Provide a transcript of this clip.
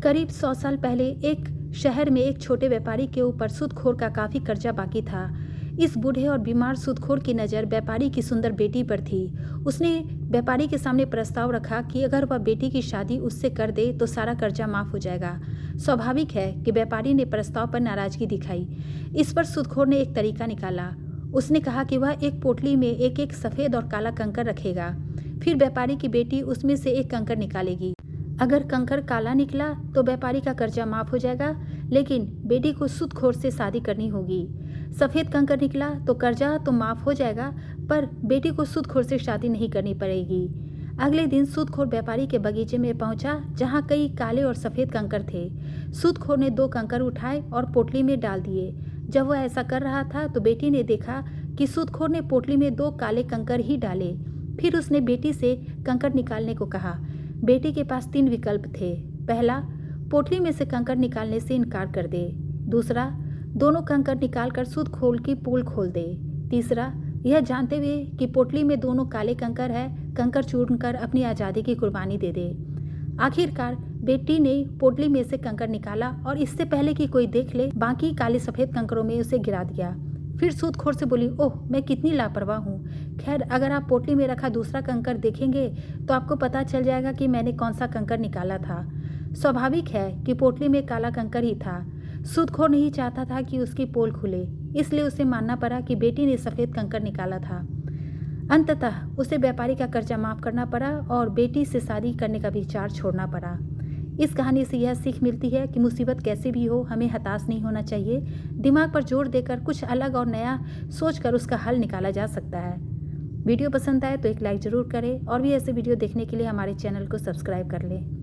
करीब 100 साल पहले एक शहर में एक छोटे व्यापारी के ऊपर सूदखोर का काफी कर्जा बाकी था। इस बूढ़े और बीमार सूदखोर की नज़र व्यापारी की सुंदर बेटी पर थी। उसने व्यापारी के सामने प्रस्ताव रखा कि अगर वह बेटी की शादी उससे कर दे तो सारा कर्जा माफ हो जाएगा। स्वाभाविक है कि व्यापारी ने प्रस्ताव पर नाराजगी दिखाई। इस पर सूदखोर ने एक तरीका निकाला। उसने कहा कि वह एक पोटली में एक एक सफ़ेद और काला कंकर रखेगा। फिर व्यापारी की बेटी उसमें से एक कंकर निकालेगी। अगर कंकर काला निकला तो व्यापारी का कर्जा माफ हो जाएगा, लेकिन बेटी को सूदखोर से शादी करनी होगी। सफ़ेद कंकर निकला तो कर्जा तो माफ हो जाएगा, पर बेटी को सूदखोर से शादी नहीं करनी पड़ेगी। अगले दिन सूदखोर व्यापारी के बगीचे में पहुंचा, जहां कई काले और सफ़ेद कंकर थे। सूदखोर ने 2 कंकर उठाए और पोटली में डाल दिए। जब वह ऐसा कर रहा था तो बेटी ने देखा कि सूदखोर ने पोटली में 2 काले कंकर ही डाले। फिर उसने बेटी से कंकर निकालने को कहा। बेटी के पास 3 विकल्प थे। पहला, पोटली में से कंकर निकालने से इनकार कर दे। दूसरा, दोनों कंकर निकालकर सूदखोर की पोल खोल दे। तीसरा, यह जानते हुए कि पोटली में दोनों काले कंकर है, कंकर चूरकर अपनी आज़ादी की कुर्बानी दे दे। आखिरकार बेटी ने पोटली में से कंकर निकाला और इससे पहले कि कोई देख ले, बाकी काले सफ़ेद कंकरों में उसे गिरा दिया। फिर सूदखोर से बोली, ओह, मैं कितनी लापरवाह हूँ। खैर, अगर आप पोटली में रखा दूसरा कंकर देखेंगे तो आपको पता चल जाएगा कि मैंने कौन सा कंकर निकाला था। स्वाभाविक है कि पोटली में काला कंकर ही था। सूदखोर नहीं चाहता था कि उसकी पोल खुले, इसलिए उसे मानना पड़ा कि बेटी ने सफ़ेद कंकर निकाला था। अंततः उसे व्यापारी का कर्जा माफ करना पड़ा और बेटी से शादी करने का विचार छोड़ना पड़ा। इस कहानी से यह सीख मिलती है कि मुसीबत कैसे भी हो, हमें हताश नहीं होना चाहिए। दिमाग पर जोर देकर कुछ अलग और नया सोचकर उसका हल निकाला जा सकता है। वीडियो पसंद आए तो एक लाइक ज़रूर करें और भी ऐसे वीडियो देखने के लिए हमारे चैनल को सब्सक्राइब कर लें।